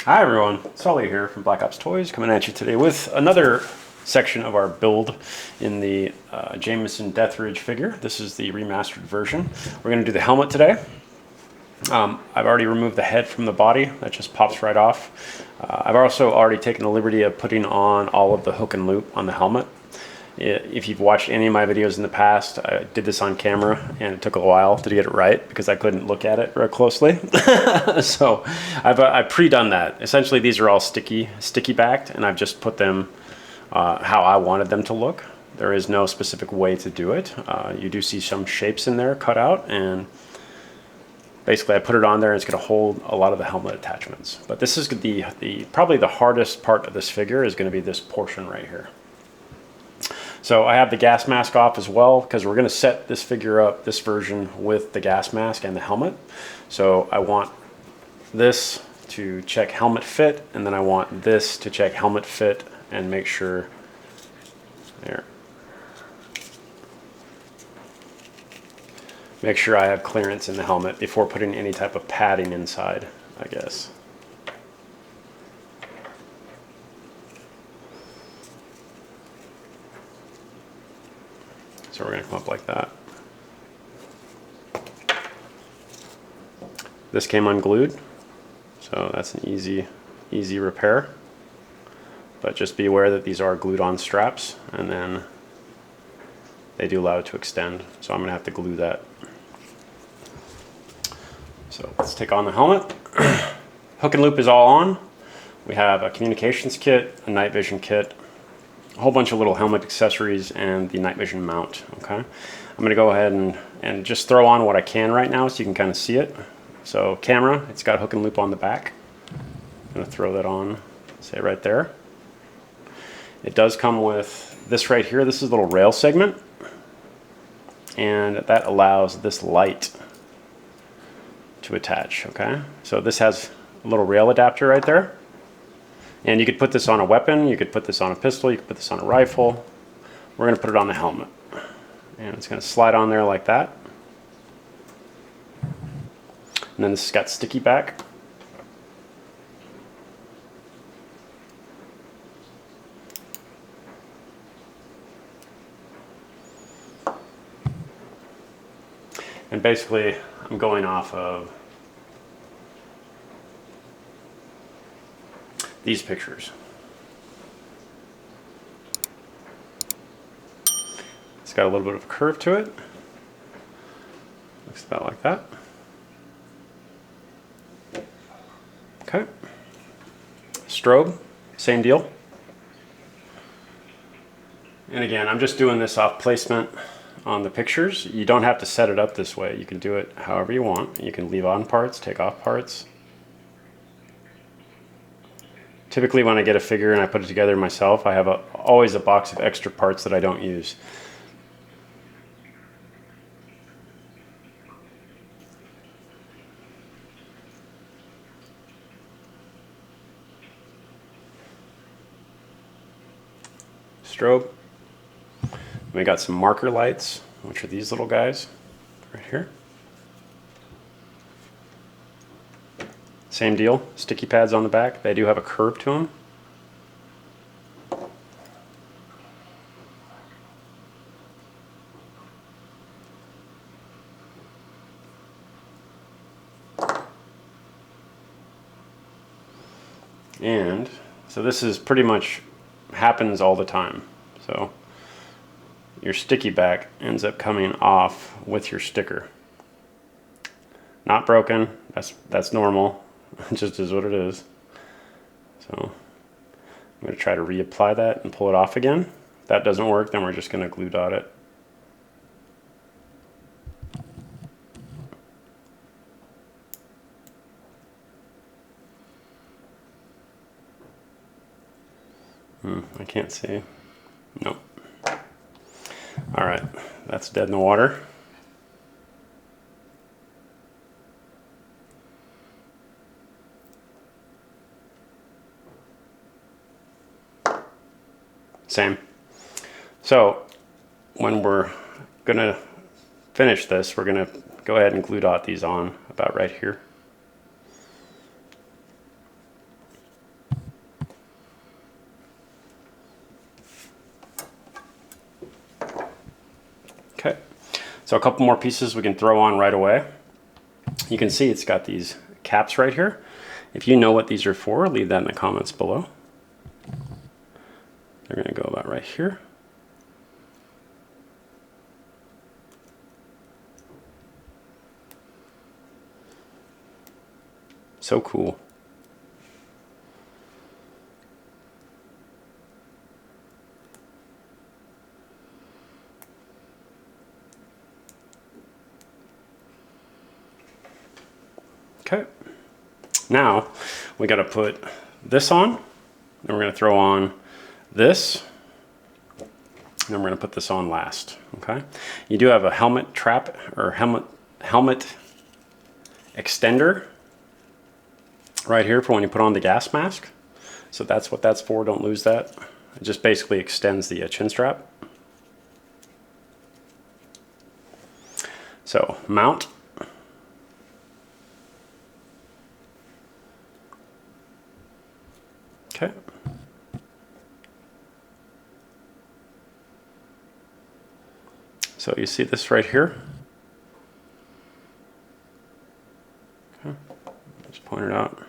Hi everyone, Sully here from Black Ops Toys, coming at you today with another section of our build in the Jameson Deathridge figure. This is the remastered version. We're going to do the helmet today. I've already removed the head from the body, that just pops right off. I've also already taken the liberty of putting on all of the hook and loop on the helmet. If you've watched any of my videos in the past, I did this on camera and it took a while to get it right because I couldn't look at it very closely. So I've pre-done that. Essentially these are all sticky backed, and I've just put them how I wanted them to look. There is no specific way to do it. You do see some shapes in there cut out, and basically I put it on there and it's going to hold a lot of the helmet attachments. But this is probably the hardest part of this figure is going to be this portion right here. So I have the gas mask off as well because we're going to set this figure up, this version, with the gas mask and the helmet. So I want this to check helmet fit, and then I want this to check helmet fit and make sure there. Make sure I have clearance in the helmet before putting any type of padding inside, I guess. So we're going to come up like that. This came unglued, so that's an easy repair. But just be aware that these are glued on straps, and then they do allow it to extend. So I'm going to have to glue that. So let's take on the helmet. Hook and loop is all on. We have a communications kit, a night vision kit, a whole bunch of little helmet accessories, and the night vision mount. Okay, I'm going to go ahead and just throw on what I can right now so you can kind of see it. So camera, it's got hook and loop on the back. I'm going to throw that on, say right there. It does come with this right here. This is a little rail segment, and that allows this light to attach. Okay, so this has a little rail adapter right there. And you could put this on a weapon, you could put this on a pistol, you could put this on a rifle. We're going to put it on the helmet. And it's going to slide on there like that. And then this has got sticky back. And basically, I'm going off of these pictures. It's got a little bit of a curve to it. Looks about like that. Okay. Strobe, same deal. And again, I'm just doing this off placement on the pictures. You don't have to set it up this way. You can do it however you want. You can leave on parts, take off parts. Typically when I get a figure and I put it together myself, I have always a box of extra parts that I don't use. Strobe. We got some marker lights, which are these little guys right here. Same deal, sticky pads on the back. They do have a curve to them. And so this is pretty much happens all the time. So your sticky back ends up coming off with your sticker. Not broken, that's normal. It just is what it is. So I'm going to try to reapply that and pull it off again. If that doesn't work, then we're just going to glue dot it. I can't see. Nope. All right, that's dead in the water. Same. So when we're gonna finish this, we're gonna go ahead and glue dot these on about right here. So a couple more pieces we can throw on right away. You can see it's got these caps right here. If you know what these are for, leave that in the comments below. They're going to go about right here. So cool. Okay. Now we got to put this on. Then we're going to throw on this. And then we're going to put this on last. Okay. You do have a helmet trap or helmet extender right here for when you put on the gas mask. So that's what that's for. Don't lose that. It just basically extends the chin strap. So mount. Okay. So you see this right here. Okay. Just point it out.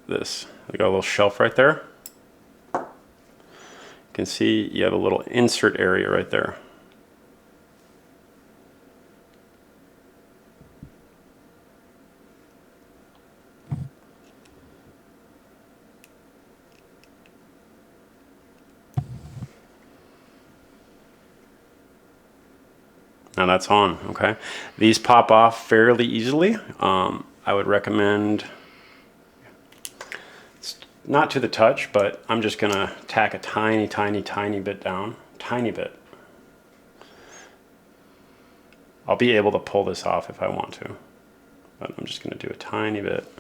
This. We got a little shelf right there. You can see you have a little insert area right there. Now that's on, okay? These pop off fairly easily. I would recommend, it's not to the touch, but I'm just gonna tack a tiny, tiny, tiny bit down, tiny bit. I'll be able to pull this off if I want to, but I'm just gonna do a tiny bit.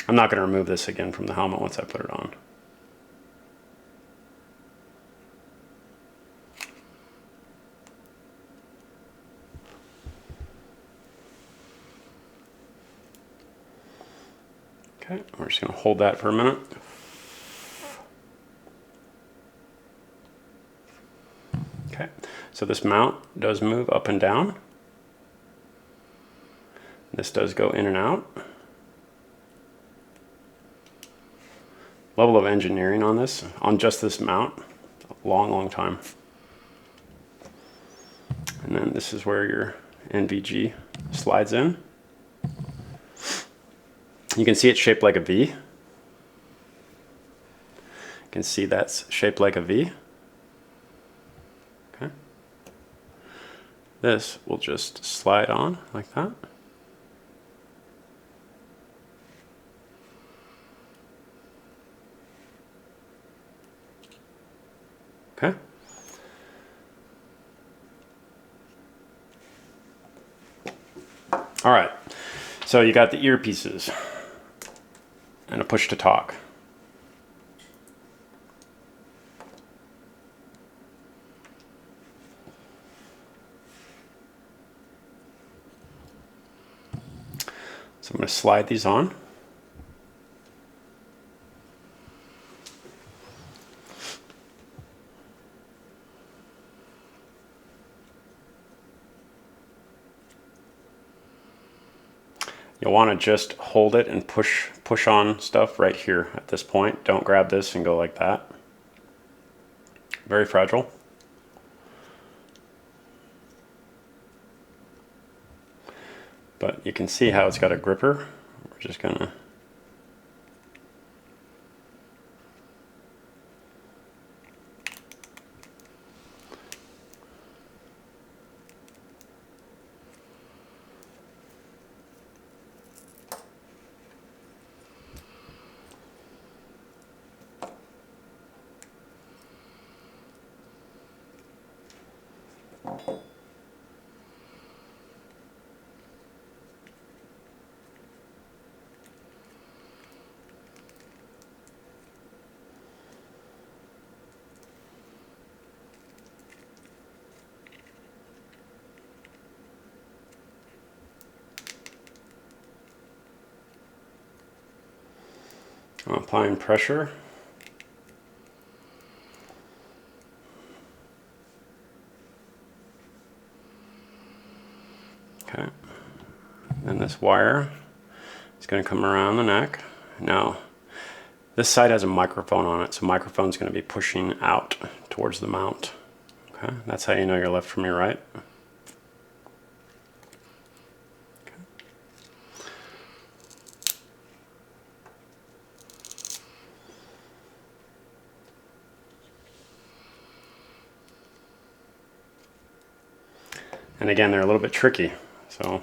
I'm not gonna remove this again from the helmet once I put it on. Okay, we're just going to hold that for a minute. Okay, so this mount does move up and down. This does go in and out. Level of engineering on this, on just this mount, a long, long time. And then this is where your NVG slides in. You can see it's shaped like a V. You can see that's shaped like a V. Okay. This will just slide on like that. Okay. All right. So you got the earpieces and a push to talk. So I'm going to slide these on. You'll want to just hold it and push on stuff right here at this point. Don't grab this and go like that. Very fragile. But you can see how it's got a gripper. We're just gonna I'm applying pressure. Okay. Then this wire is going to come around the neck. Now, this side has a microphone on it, so microphone's going to be pushing out towards the mount. Okay, that's how you know your left from your right. And again, they're a little bit tricky, so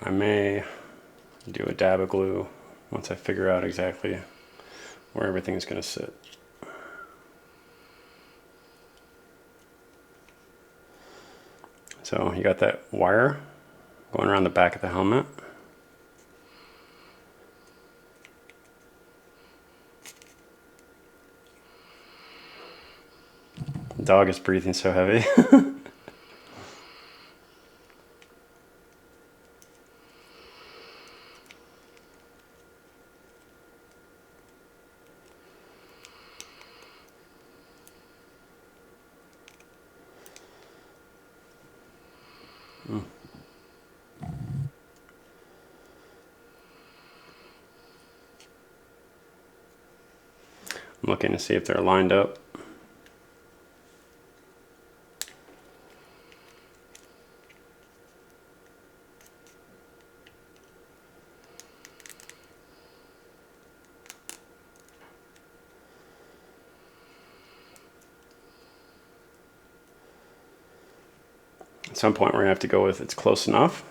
I may do a dab of glue once I figure out exactly where everything's going to sit. So you got that wire going around the back of the helmet. The dog is breathing so heavy. I'm looking to see if they're lined up. At some point we're going to have to go with it's close enough.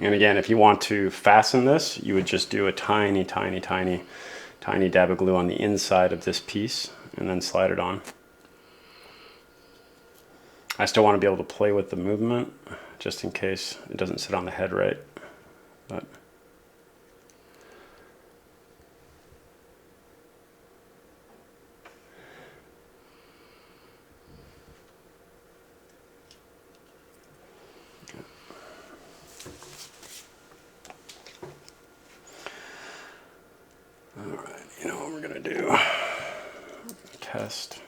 And again, if you want to fasten this, you would just do a tiny, tiny, tiny, tiny dab of glue on the inside of this piece and then slide it on. I still want to be able to play with the movement just in case it doesn't sit on the head right. But all right, you know what we're going to do? We're going to test.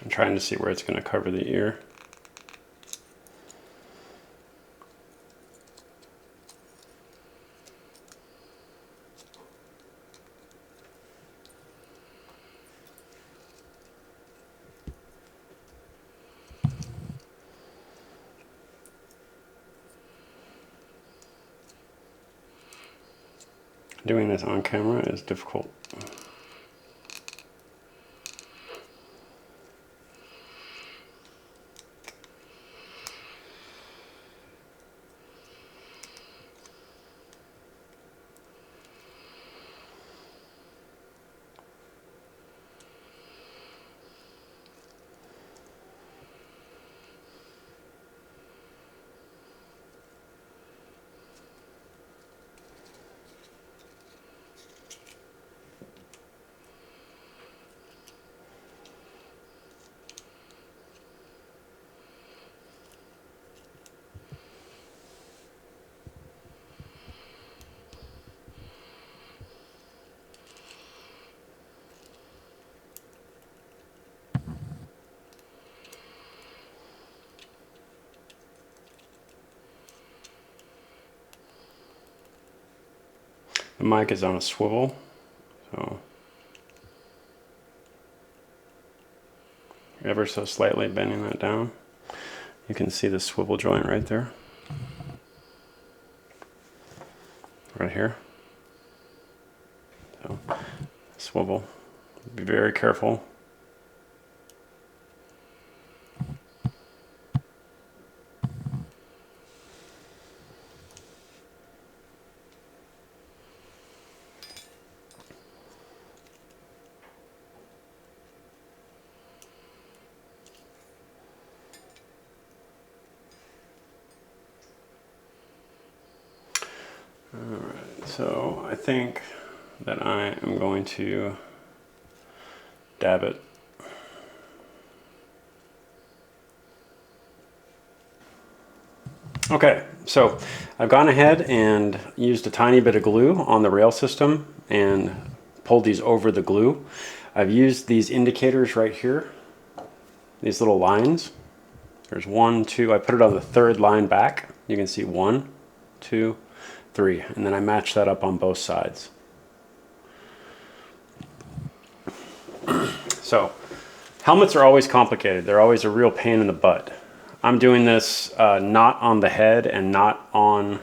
I'm trying to see where it's going to cover the ear. Doing this on camera is difficult. mic is on a swivel, so ever so slightly bending that down. You can see the swivel joint right there. Right here. So, swivel. Be very careful. Alright, so I think that I am going to dab it. Okay, so I've gone ahead and used a tiny bit of glue on the rail system and pulled these over the glue. I've used these indicators right here, these little lines. There's 1, 2, I put it on the third line back. You can see 1, 2, 3, and then I match that up on both sides. So, helmets are always complicated. They're always a real pain in the butt. I'm doing this not on the head and not on,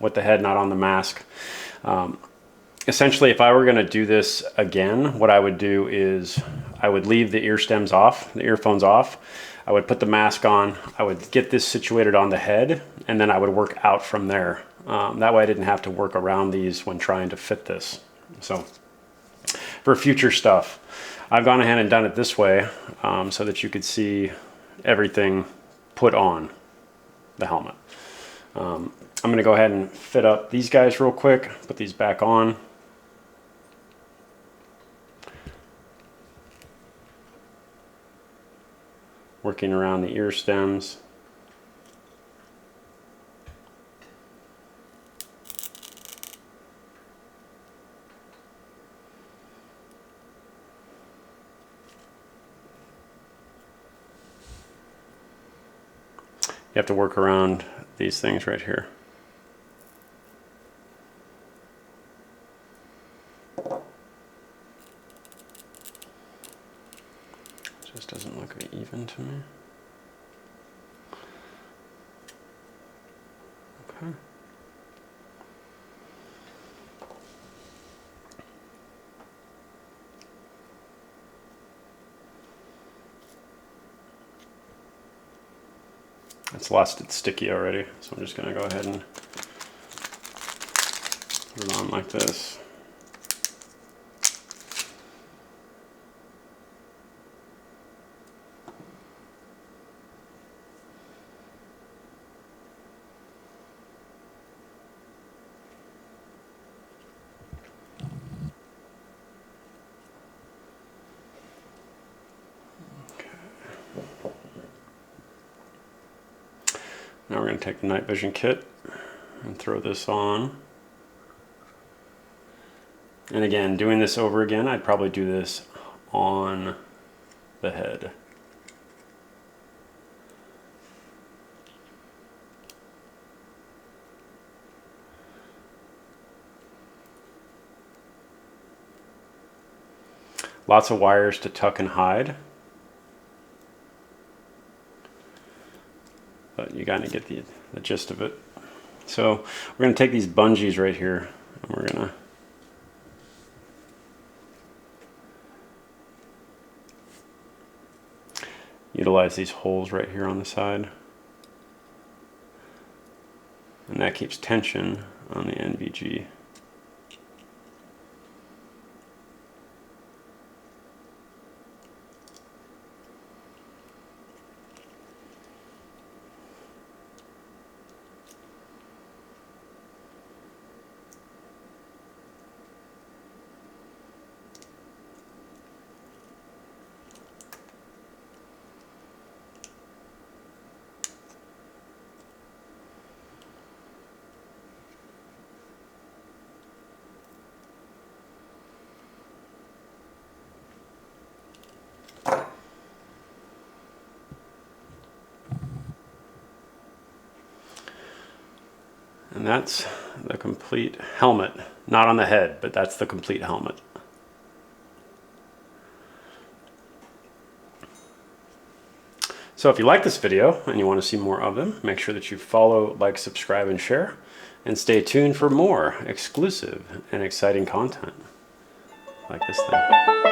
with the head, not on the mask. Essentially, if I were going to do this again, what I would do is I would leave the ear stems off, the earphones off. I would put the mask on. I would get this situated on the head, and then I would work out from there. That way I didn't have to work around these when trying to fit this. So for future stuff, I've gone ahead and done it this way so that you could see everything put on the helmet. I'm going to go ahead and fit up these guys real quick, put these back on. Working around the ear stems. You have to work around these things right here. Just doesn't look even to me. Okay. It's lost its sticky already, so I'm just going to go ahead and put it on like this. Now we're going to take the night vision kit and throw this on. And again, doing this over again, I'd probably do this on the head. Lots of wires to tuck and hide. But you gotta get the gist of it. So we're gonna take these bungees right here and we're gonna utilize these holes right here on the side. And that keeps tension on the NVG. And that's the complete helmet. Not on the head, but that's the complete helmet. So if you like this video and you want to see more of them, make sure that you follow, like, subscribe, and share. And stay tuned for more exclusive and exciting content like this thing.